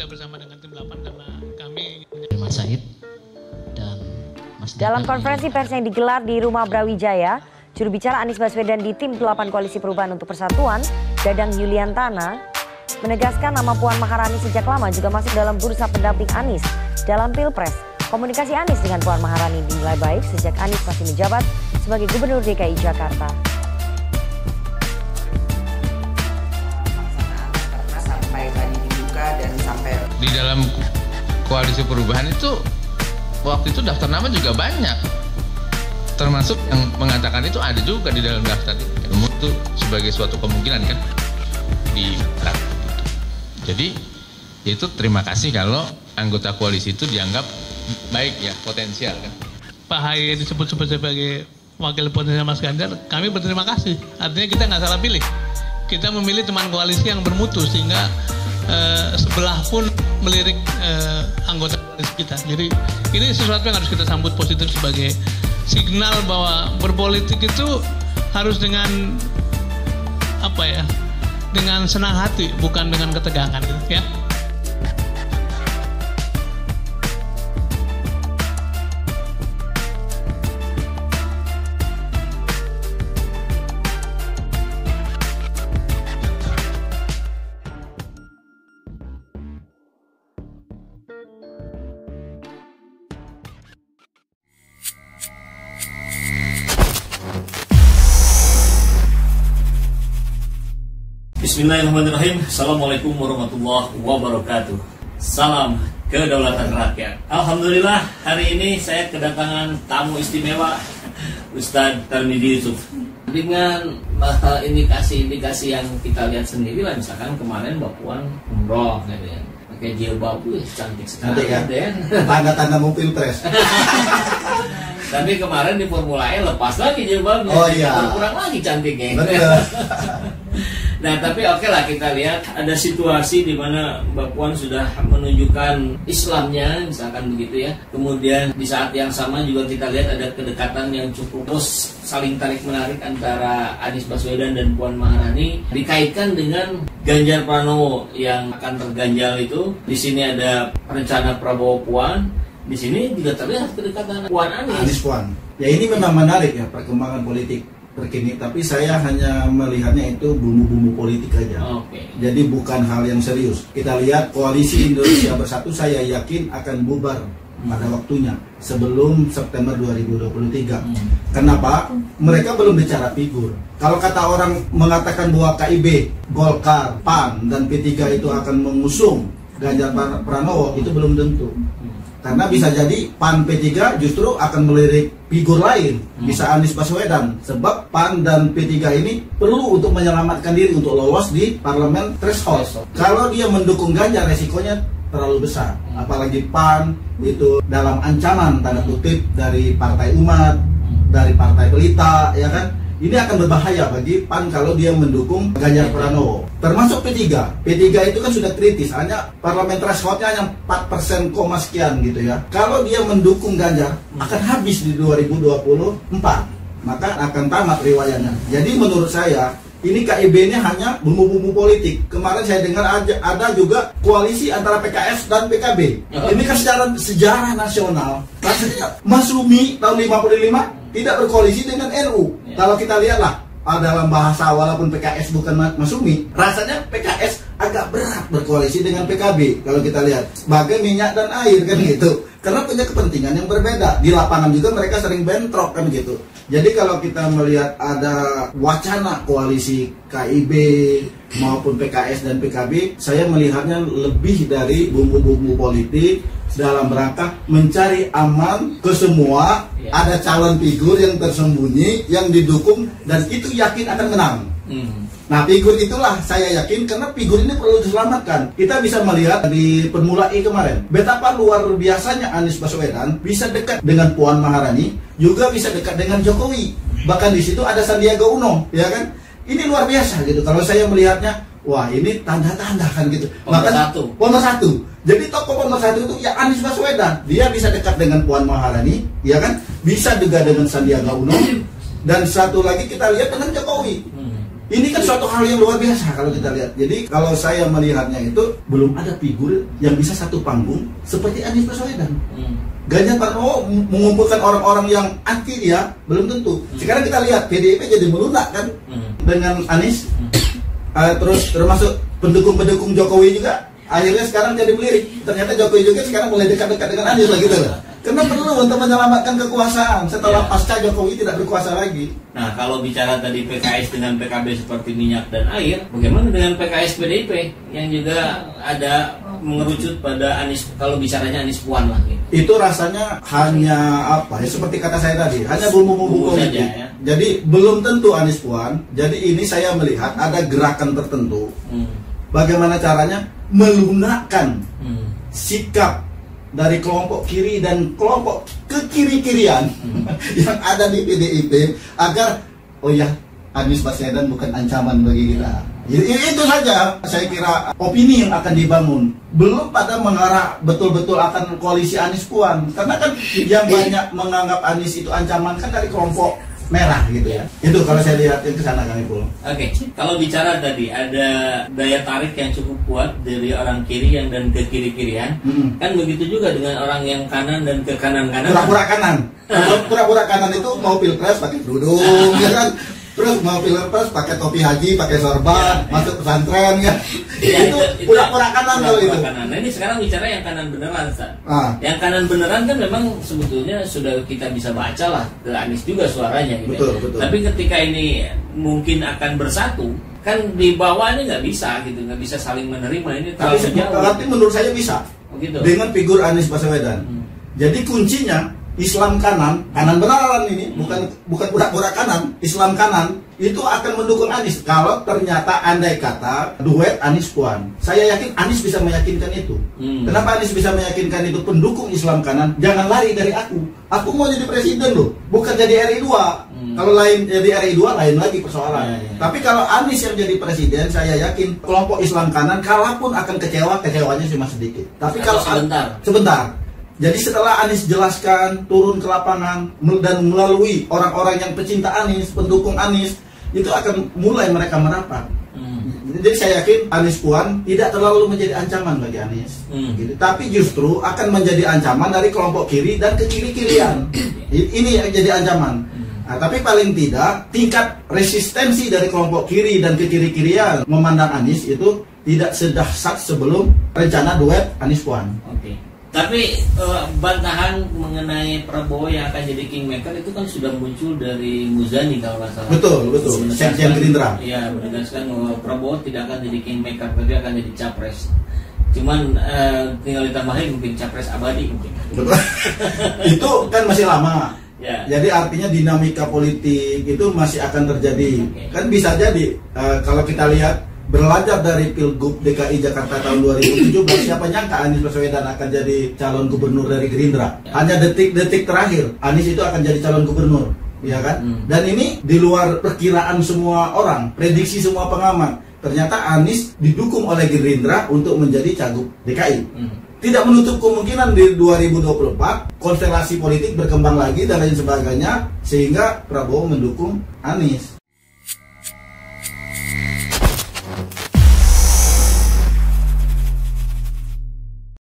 bisa bersama dengan tim 8 karena kami Mas Said dan Mas Dalam Depan konferensi pers yang digelar di Rumah Brawijaya, juru bicara Anies Baswedan di tim 8 Koalisi Perubahan untuk Persatuan, Dadang Yuliantana, menegaskan nama Puan Maharani sejak lama juga masuk dalam bursa pendamping Anies dalam Pilpres. Komunikasi Anies dengan Puan Maharani dinilai baik sejak Anies masih menjabat sebagai Gubernur DKI Jakarta. Karena sampai tadi dibuka dan sampai di dalam Koalisi Perubahan itu waktu itu daftar nama juga banyak, termasuk yang mengatakan itu ada juga di dalam daftar itu sebagai suatu kemungkinan kan di belakang. Jadi itu terima kasih kalau anggota koalisi itu dianggap baik ya, potensial kan. Pak Haye disebut-sebut sebagai wakil potensial Mas Ganjar, kami berterima kasih. Artinya kita nggak salah pilih. Kita memilih teman koalisi yang bermutu sehingga sebelah pun melirik anggota koalisi kita. Jadi ini sesuatu yang harus kita sambut positif sebagai signal bahwa berpolitik itu harus dengan apa ya? Dengan senang hati, bukan dengan ketegangan gitu, ya. Bismillahirrahmanirrahim. Assalamualaikum warahmatullahi wabarakatuh. Salam kedaulatan rakyat. Alhamdulillah hari ini saya kedatangan tamu istimewa, Ustadz Tarmizi Yusuf. Dengan indikasi-indikasi yang kita lihat sendiri lah, misalkan kemarin Mbak Puan umroh gitu ya, pakai jilbab, cantik sekali ya. Den. Tanda-tanda mau pilpres. Tapi kemarin di Formula E lepas lagi jilbabnya, oh, iya. berkurang lagi cantiknya. Betul. Nah tapi oke lah, kita lihat ada situasi di mana Mbak Puan sudah menunjukkan Islamnya, misalkan begitu ya. Kemudian di saat yang sama juga kita lihat ada kedekatan yang cukup terus saling tarik menarik antara Anies Baswedan dan Puan Maharani, dikaitkan dengan Ganjar Pranowo yang akan terganjal itu. Di sini ada rencana Prabowo Puan, di sini juga terlihat kedekatan Puan Anies Puan. Ya ini memang menarik ya perkembangan politik terkini, tapi saya hanya melihatnya itu bumbu-bumbu politik aja. Jadi bukan hal yang serius. Kita lihat Koalisi Indonesia Bersatu, saya yakin akan bubar pada waktunya sebelum September 2023. Kenapa? Mereka belum bicara figur. Kalau kata orang mengatakan bahwa KIB, Golkar, PAN, dan P3 itu akan mengusung Ganjar Pranowo, itu belum tentu. Karena bisa jadi PAN P3 justru akan melirik figur lain, bisa Anies Baswedan, sebab PAN dan P3 ini perlu untuk menyelamatkan diri untuk lolos di parlemen threshold. Kalau dia mendukung Ganjar, resikonya terlalu besar, apalagi PAN itu dalam ancaman tanda kutip dari Partai Umat, dari Partai Pelita, ya kan? Ini akan berbahaya bagi PAN kalau dia mendukung Ganjar Pranowo. Termasuk P3. P3 itu kan sudah kritis, hanya parlemen thresholdnya hanya 4% sekian gitu ya. Kalau dia mendukung Ganjar, akan habis di 2024. Maka akan tamat riwayatnya. Jadi menurut saya, ini KIB-nya hanya bumbu-bumbu politik. Kemarin saya dengar ada juga koalisi antara PKS dan PKB. Ini kan sejarah nasional. Rasanya Mas Rumi tahun 55 tidak berkoalisi dengan NU. Kalau kita lihatlah dalam bahasa, walaupun PKS bukan Masumi, rasanya PKS agak berat berkoalisi dengan PKB. Kalau kita lihat sebagai minyak dan air kan gitu, karena punya kepentingan yang berbeda. Di lapangan juga mereka sering bentrok kan gitu. Jadi kalau kita melihat ada wacana koalisi KIB maupun PKS dan PKB, saya melihatnya lebih dari bumbu-bumbu politik dalam rangka mencari aman ke semua. Ada calon figur yang tersembunyi, yang didukung, dan itu yakin akan menang. Nah figur itulah saya yakin, karena figur ini perlu diselamatkan. Kita bisa melihat di Formula E kemarin, betapa luar biasanya Anies Baswedan bisa dekat dengan Puan Maharani, juga bisa dekat dengan Jokowi. Bahkan di situ ada Sandiaga Uno, ya kan? Ini luar biasa gitu. Kalau saya melihatnya, wah ini tanda-tanda kan gitu. Nomor satu. Jadi tokoh nomor satu itu ya Anies Baswedan. Dia bisa dekat dengan Puan Maharani, ya kan? Bisa juga dengan Sandiaga Uno. Dan satu lagi kita lihat dengan Jokowi. Ini kan suatu hal yang luar biasa kalau kita lihat. Jadi kalau saya melihatnya itu belum ada figur yang bisa satu panggung seperti Anies Baswedan. Ganjar Pranowo mengumpulkan orang-orang yang anti dia belum tentu. Sekarang kita lihat PDIP jadi melunak kan dengan Anies. Terus termasuk pendukung-pendukung Jokowi juga. Akhirnya sekarang jadi melirik. Ternyata Jokowi juga sekarang mulai dekat-dekat dengan Anies lah gitu loh. Karena perlu untuk menyelamatkan kekuasaan setelah pasca Jokowi tidak berkuasa lagi. Nah, kalau bicara tadi PKS dengan PKB seperti minyak dan air, bagaimana dengan PKS PDIP yang juga ada mengerucut pada Anies, kalau bicaranya Anies Puan lah gitu. Itu rasanya hanya apa ya, seperti kata saya tadi, hanya bumbu-bumbu politik. Ya. Jadi belum tentu Anies Puan. Jadi ini saya melihat ada gerakan tertentu. Bagaimana caranya melunakkan sikap dari kelompok kiri dan kelompok kekiri-kirian yang ada di PDIP agar Anies Baswedan bukan ancaman bagi kita. Itu saja saya kira opini yang akan dibangun. Belum pada mengarah betul-betul akan koalisi Anies Puan. Karena kan yang banyak menganggap Anies itu ancaman kan dari kelompok merah gitu ya. Itu kalau saya lihat yang kesana kami pulang. Oke, kalau bicara tadi ada daya tarik yang cukup kuat dari orang kiri yang dan ke kiri-kirian, kan begitu juga dengan orang yang kanan dan ke kanan-kanan. Pura-pura kanan. Pura-pura kanan itu mau pilpres pakai kerudung, ya kan? Terus mau pilpres pakai topi haji, pakai sorban, masuk pesantren ya. Itu pura-pura kanan kalau itu. Nah, ini sekarang bicara yang kanan beneran, Ustaz. Yang kanan beneran kan memang sebetulnya sudah kita bisa baca lah ke Anies juga suaranya gitu. Betul. Tapi ketika ini mungkin akan bersatu, kan di bawah ini nggak bisa gitu, nggak bisa saling menerima ini. Tapi menurut saya bisa. Gitu. Dengan figur Anies Baswedan. Jadi kuncinya Islam kanan beneran ini, bukan pura-pura kanan, Islam kanan itu akan mendukung Anies kalau ternyata andai kata duet Anies Puan. Saya yakin Anies bisa meyakinkan itu. Kenapa Anies bisa meyakinkan itu? Pendukung Islam kanan jangan lari dari aku. Aku mau jadi presiden loh, bukan jadi RI 2. Kalau lain jadi RI 2 lain lagi persoalan. Tapi kalau Anies yang jadi presiden, saya yakin kelompok Islam kanan kalaupun akan kecewanya cuma sedikit. Tapi kalau sebentar. Jadi setelah Anies jelaskan, turun ke lapangan, dan melalui orang-orang yang pecinta Anies, pendukung Anies, itu akan mulai mereka merapat. Jadi saya yakin Anies Puan tidak terlalu menjadi ancaman bagi Anies. Gitu. Tapi justru akan menjadi ancaman dari kelompok kiri dan ke kiri-kirian. Ini yang jadi ancaman. Nah, tapi paling tidak tingkat resistensi dari kelompok kiri dan ke kiri-kirian memandang Anies itu tidak sedahsyat sebelum rencana duet Anies Puan. Tapi bantahan mengenai Prabowo yang akan jadi kingmaker itu kan sudah muncul dari Muzani kalau nggak salah. Betul. Sekjen Gerindra. Iya, menegaskan bahwa Prabowo tidak akan jadi kingmaker, tapi akan jadi capres. Cuman tinggal ditambahin mungkin capres abadi mungkin. Betul. Itu kan masih lama. Ya. Jadi artinya dinamika politik itu masih akan terjadi. Kan bisa jadi kalau kita lihat berlanjut dari Pilgub DKI Jakarta tahun 2017, siapa nyangka Anies Baswedan akan jadi calon gubernur dari Gerindra. Hanya detik-detik terakhir Anies itu akan jadi calon gubernur, ya kan? Dan ini di luar perkiraan semua orang, prediksi semua pengamat. Ternyata Anies didukung oleh Gerindra untuk menjadi cagup DKI. Tidak menutup kemungkinan di 2024 konstelasi politik berkembang lagi dan lain sebagainya sehingga Prabowo mendukung Anies.